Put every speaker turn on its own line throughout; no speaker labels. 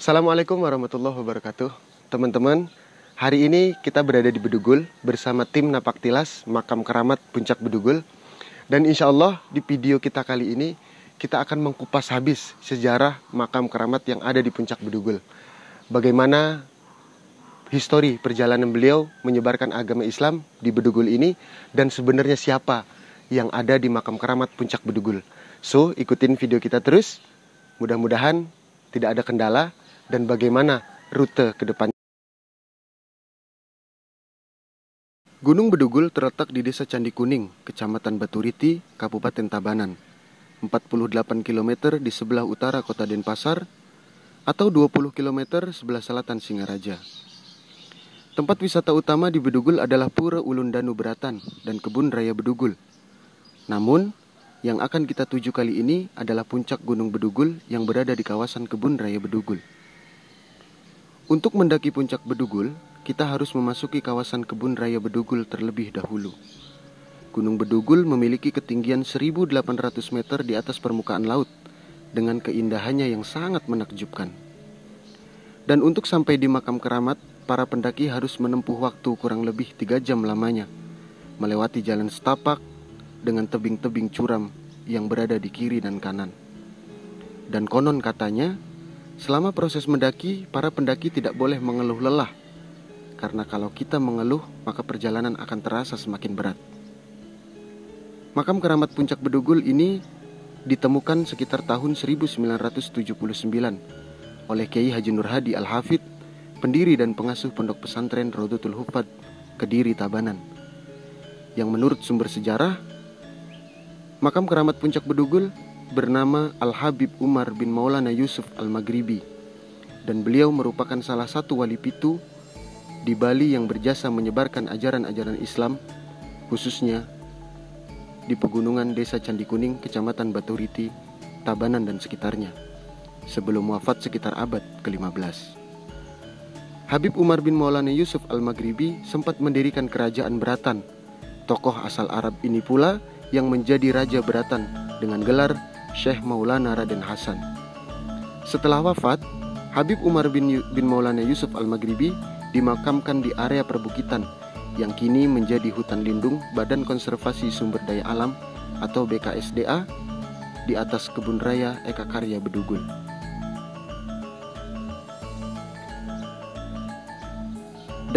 Assalamualaikum warahmatullahi wabarakatuh. Teman-teman, hari ini kita berada di Bedugul bersama tim Napaktilas Makam Keramat Puncak Bedugul. Dan insya Allah di video kita kali ini kita akan mengkupas habis sejarah makam keramat yang ada di Puncak Bedugul. Bagaimana histori perjalanan beliau menyebarkan agama Islam di Bedugul ini, dan sebenarnya siapa yang ada di makam keramat Puncak Bedugul. So, ikutin video kita terus. Mudah-mudahan tidak ada kendala dan bagaimana rute ke depan. Gunung Bedugul terletak di Desa Candi Kuning, Kecamatan Baturiti, Kabupaten Tabanan, 48 km di sebelah utara kota Denpasar, atau 20 km sebelah selatan Singaraja. Tempat wisata utama di Bedugul adalah Pura Ulun Danu Beratan dan Kebun Raya Bedugul. Namun, yang akan kita tuju kali ini adalah puncak Gunung Bedugul yang berada di kawasan Kebun Raya Bedugul. Untuk mendaki puncak Bedugul, kita harus memasuki kawasan Kebun Raya Bedugul terlebih dahulu. Gunung Bedugul memiliki ketinggian 1.800 meter di atas permukaan laut, dengan keindahannya yang sangat menakjubkan. Dan untuk sampai di makam keramat, para pendaki harus menempuh waktu kurang lebih 3 jam lamanya, melewati jalan setapak dengan tebing-tebing curam yang berada di kiri dan kanan. Dan konon katanya, selama proses mendaki, para pendaki tidak boleh mengeluh lelah, karena kalau kita mengeluh, maka perjalanan akan terasa semakin berat. Makam keramat Puncak Bedugul ini ditemukan sekitar tahun 1979 oleh Kiai Haji Nur Hadi Al-Hafidh, pendiri dan pengasuh Pondok Pesantren Rodotul Hufad, Kediri, Tabanan. Yang menurut sumber sejarah, makam keramat Puncak Bedugul bernama Al-Habib Umar bin Maulana Yusuf Al-Maghribi, dan beliau merupakan salah satu wali pitu di Bali yang berjasa menyebarkan ajaran-ajaran Islam, khususnya di pegunungan Desa Candi Kuning, Kecamatan Baturiti, Tabanan dan sekitarnya, sebelum wafat sekitar abad ke-15. Habib Umar bin Maulana Yusuf Al-Maghribi sempat mendirikan kerajaan Beratan. Tokoh asal Arab ini pula yang menjadi Raja Beratan dengan gelar Syekh Maulana Raden Hasan. Setelah wafat, Habib Umar bin Maulana Yusuf Al-Maghribi dimakamkan di area perbukitan yang kini menjadi hutan lindung Badan Konservasi Sumber Daya Alam atau BKSDA di atas Kebun Raya Eka Karya Bedugul.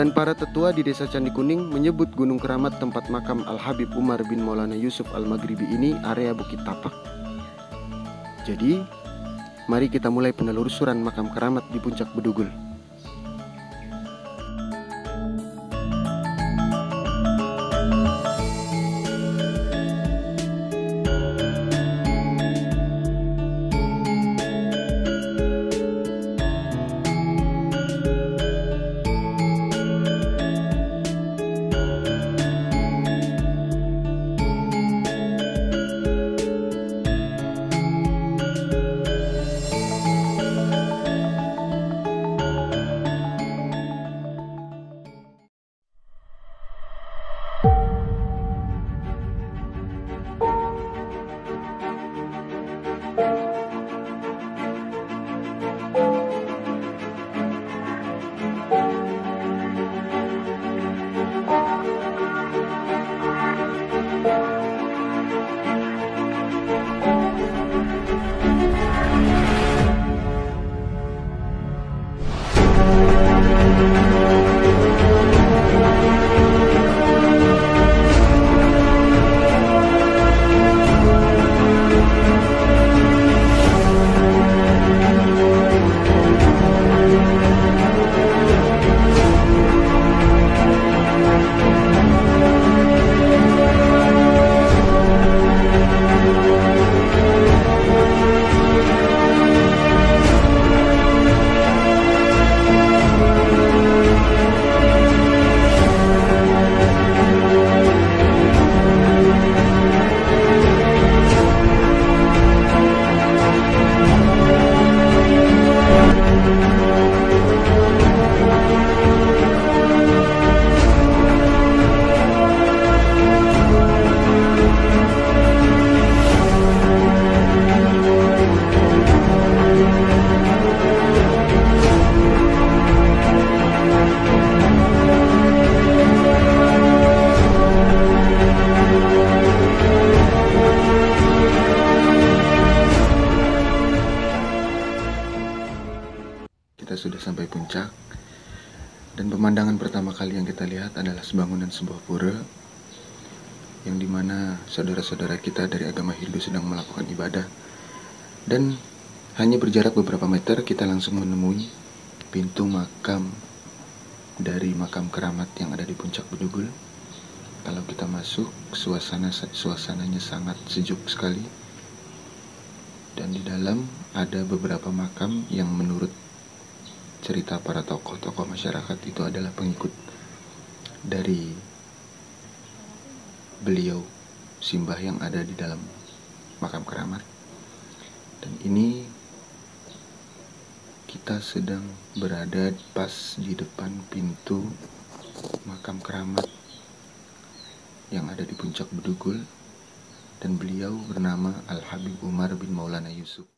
Dan para tetua di Desa Candi Kuning menyebut Gunung Keramat tempat makam Al-Habib Umar bin Maulana Yusuf Al-Maghribi ini area Bukit Tapak. Jadi, mari kita mulai penelusuran makam keramat di Puncak Bedugul. kita sudah sampai puncak. Dan pemandangan pertama kali yang kita lihat adalah bangunan sebuah pura, yang dimana saudara-saudara kita dari agama Hindu sedang melakukan ibadah. Dan hanya berjarak beberapa meter kita langsung menemui pintu makam dari makam keramat yang ada di puncak Bedugul. Kalau kita masuk, suasananya sangat sejuk sekali. Dan di dalam ada beberapa makam yang menurut cerita para tokoh-tokoh masyarakat itu adalah pengikut dari beliau Simbah yang ada di dalam makam keramat. Dan ini kita sedang berada pas di depan pintu makam keramat yang ada di puncak Bedugul, dan beliau bernama Al-Habib Umar bin Maulana Yusuf.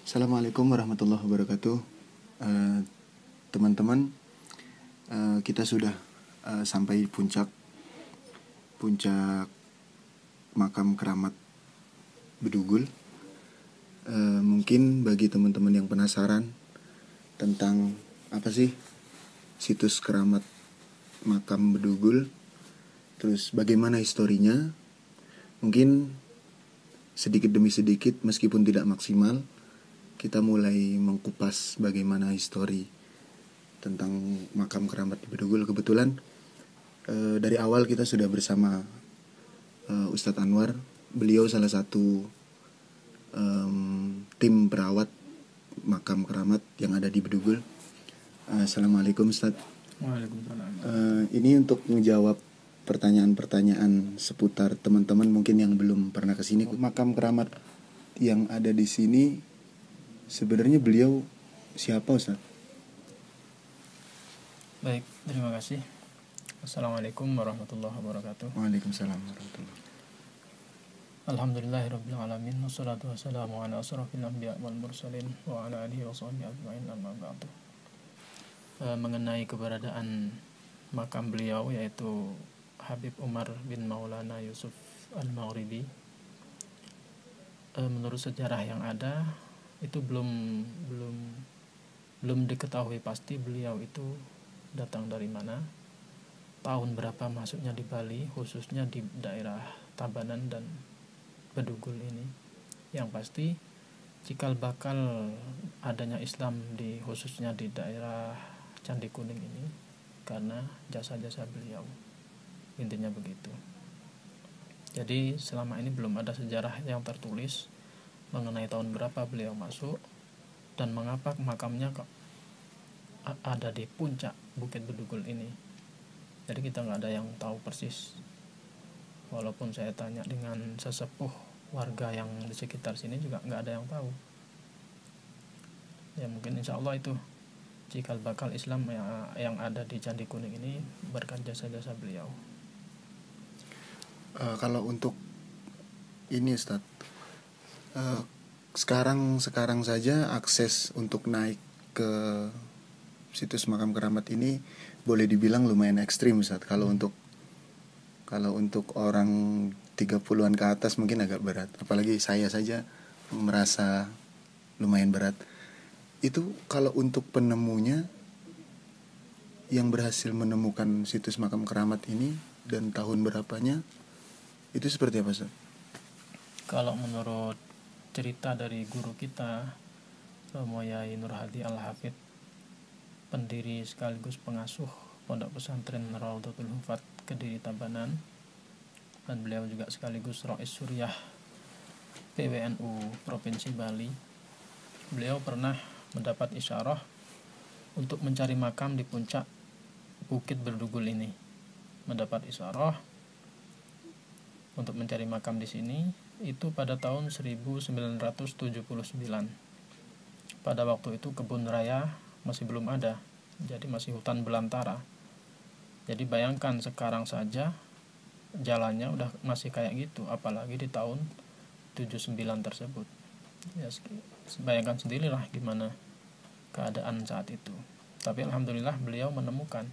Assalamualaikum warahmatullahi wabarakatuh. Teman-teman, kita sudah sampai puncak makam keramat Bedugul. Mungkin bagi teman-teman yang penasaran tentang apa sih situs keramat makam Bedugul, terus bagaimana historinya, mungkin sedikit demi sedikit meskipun tidak maksimal kita mulai mengkupas bagaimana histori tentang makam keramat di Bedugul. Kebetulan dari awal kita sudah bersama Ustadz Anwar. Beliau salah satu tim perawat makam keramat yang ada di Bedugul. Assalamualaikum Ustadz.
Waalaikumsalam.
Ini untuk menjawab pertanyaan-pertanyaan seputar teman-teman mungkin yang belum pernah kesini. Makam keramat yang ada di sini sebenarnya beliau siapa, Ustaz?
Baik, terima kasih. Assalamualaikum warahmatullahi wabarakatuh.
Waalaikumsalam warahmatullahi wabarakatuh.
Alhamdulillahirabbil alamin, wassalatu wassalamu ala asrofil anbiya wal mursalin wa ala alihi wa sahbihi ajmain, amma ba'du. Mengenai keberadaan makam beliau yaitu Habib Umar bin Maulana Yusuf Al-Maghribi, menurut sejarah yang ada itu belum diketahui pasti beliau itu datang dari mana, tahun berapa masuknya di Bali, khususnya di daerah Tabanan dan Bedugul ini. Yang pasti cikal bakal adanya Islam khususnya di daerah Candi Kuning ini karena jasa-jasa beliau, intinya begitu. Jadi selama ini belum ada sejarah yang tertulis mengenai tahun berapa beliau masuk dan mengapa makamnya ada di puncak Bukit Bedugul ini. Jadi kita nggak ada yang tahu persis. Walaupun saya tanya dengan sesepuh warga yang di sekitar sini juga nggak ada yang tahu. Ya mungkin insya Allah itu cikal bakal Islam yang ada di Candi Kuning ini berkat jasa-jasa beliau.
Kalau untuk ini Ustaz, sekarang saja akses untuk naik ke situs makam keramat ini boleh dibilang lumayan ekstrim Ustaz. Kalau untuk orang 30-an ke atas mungkin agak berat. Apalagi saya saja merasa lumayan berat. Itu kalau untuk penemunya yang berhasil menemukan situs makam keramat ini dan tahun berapanya, itu seperti apa Ustaz?
Kalau menurut cerita dari guru kita, Romo Yai Nur Hadi Al-Hafidh, pendiri sekaligus pengasuh Pondok Pesantren Raudhatul Hufat Kediri Tabanan, dan beliau juga sekaligus Rais Suriah PWNU Provinsi Bali. Beliau pernah mendapat isyarah untuk mencari makam di puncak Bukit Berdugul ini. Mendapat isyarah untuk mencari makam di sini itu pada tahun 1979. Pada waktu itu kebun raya masih belum ada, jadi masih hutan belantara. Jadi bayangkan sekarang saja jalannya udah masih kayak gitu, apalagi di tahun 79 tersebut. Ya, bayangkan sendirilah gimana keadaan saat itu. Tapi alhamdulillah beliau menemukan.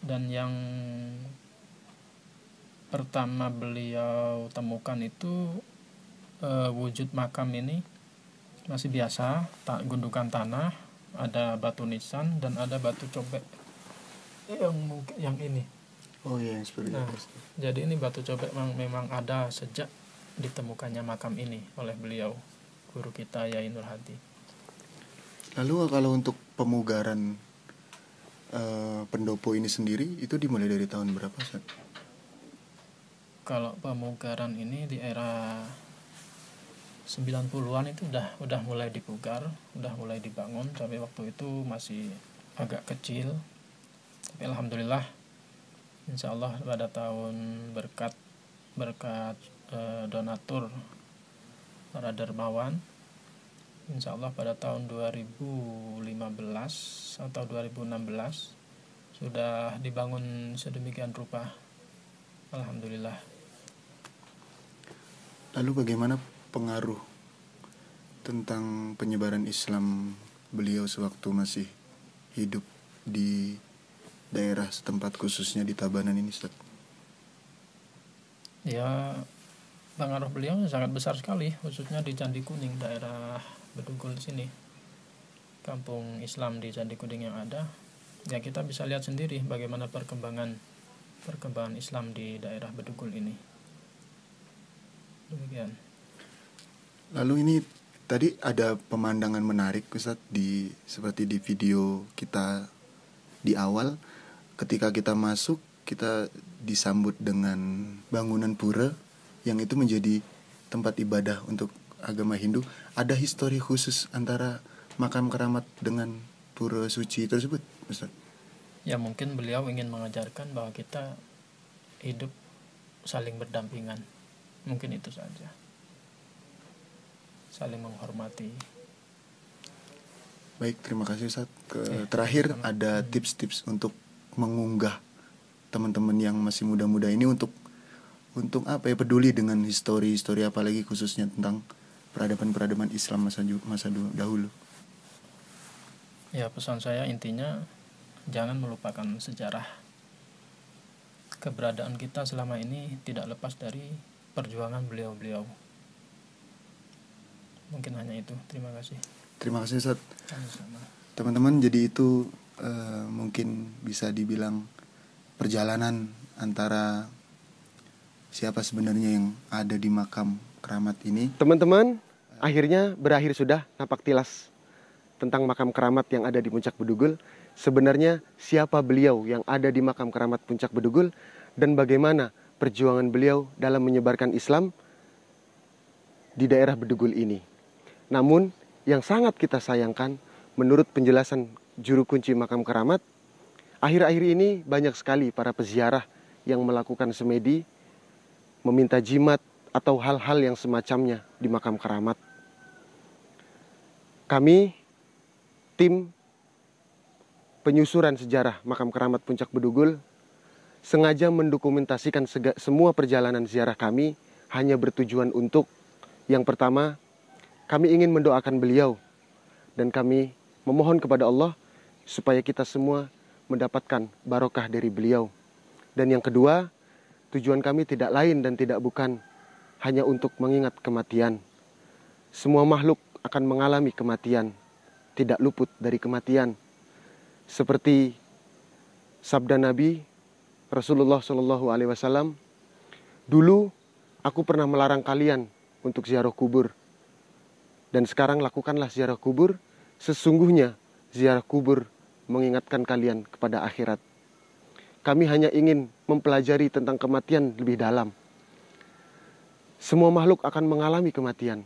Dan yang pertama beliau temukan itu wujud makam ini masih biasa, gundukan tanah, ada batu nisan dan ada batu cobek yang ini.
Oh iya, seperti
Nah,
itu.
jadi ini batu cobek memang ada sejak ditemukannya makam ini oleh beliau, guru kita Yai Nur Hadi.
Lalu kalau untuk pemugaran pendopo ini sendiri itu dimulai dari tahun berapa, Ustaz?
Kalau pemugaran ini di era 90-an itu udah mulai dipugar, udah mulai dibangun, tapi waktu itu masih agak kecil. Tapi alhamdulillah, insya Allah pada tahun berkat donatur para dermawan, insya Allah pada tahun 2015 atau 2016 sudah dibangun sedemikian rupa, alhamdulillah.
Lalu bagaimana pengaruh tentang penyebaran Islam beliau sewaktu masih hidup di daerah setempat, khususnya di Tabanan ini, Ustaz?
Ya, pengaruh beliau sangat besar sekali, khususnya di Candi Kuning, daerah Bedugul sini, kampung Islam di Candi Kuning yang ada. Ya, kita bisa lihat sendiri bagaimana perkembangan Islam di daerah Bedugul ini. Demikian.
Lalu ini tadi ada pemandangan menarik, Ustaz, seperti di video kita di awal. Ketika kita masuk, kita disambut dengan bangunan pura yang itu menjadi tempat ibadah untuk agama Hindu. Ada histori khusus antara makam keramat dengan pura suci tersebut, Ustaz?
Ya, mungkin beliau ingin mengajarkan bahwa kita hidup saling berdampingan. Mungkin itu saja. Saling menghormati.
Baik, terima kasih, Ustaz. Terakhir ada tips-tips untuk mengunggah teman-teman yang masih muda-muda ini untuk peduli dengan histori apalagi khususnya tentang peradaban Islam masa dahulu.
Ya, pesan saya intinya jangan melupakan sejarah. Keberadaan kita selama ini tidak lepas dari perjuangan beliau-beliau. Mungkin hanya itu. Terima kasih.
Terima kasih, Ustaz.
Sama-sama.
Teman-teman, jadi itu mungkin bisa dibilang perjalanan antara siapa sebenarnya yang ada di makam keramat ini. Teman-teman, akhirnya berakhir sudah napak tilas tentang makam keramat yang ada di Puncak Bedugul. Sebenarnya siapa beliau yang ada di makam keramat Puncak Bedugul dan bagaimana perjuangan beliau dalam menyebarkan Islam di daerah Bedugul ini. Namun yang sangat kita sayangkan, menurut penjelasan juru kunci makam keramat, akhir-akhir ini banyak sekali para peziarah yang melakukan semedi, meminta jimat atau hal-hal yang semacamnya di makam keramat. Kami, tim penyusuran sejarah makam keramat Puncak Bedugul, sengaja mendokumentasikan semua perjalanan ziarah kami hanya bertujuan untuk, yang pertama, kami ingin mendoakan beliau dan kami memohon kepada Allah supaya kita semua mendapatkan barokah dari beliau. Dan yang kedua, tujuan kami tidak lain dan tidak bukan hanya untuk mengingat kematian. Semua makhluk akan mengalami kematian, tidak luput dari kematian. Seperti sabda Nabi Rasulullah SAW, dulu aku pernah melarang kalian untuk ziarah kubur. Dan sekarang lakukanlah ziarah kubur. Sesungguhnya ziarah kubur mengingatkan kalian kepada akhirat. Kami hanya ingin mempelajari tentang kematian lebih dalam. Semua makhluk akan mengalami kematian.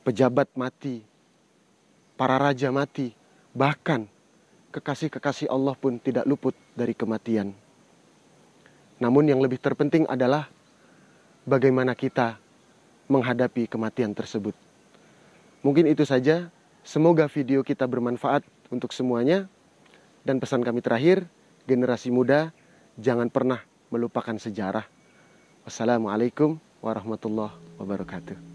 Pejabat mati, para raja mati, bahkan kekasih-kekasih Allah pun tidak luput dari kematian. Namun yang lebih terpenting adalah bagaimana kita menghadapi kematian tersebut. Mungkin itu saja. Semoga video kita bermanfaat untuk semuanya. Dan pesan kami terakhir, generasi muda, jangan pernah melupakan sejarah. Wassalamualaikum warahmatullahi wabarakatuh.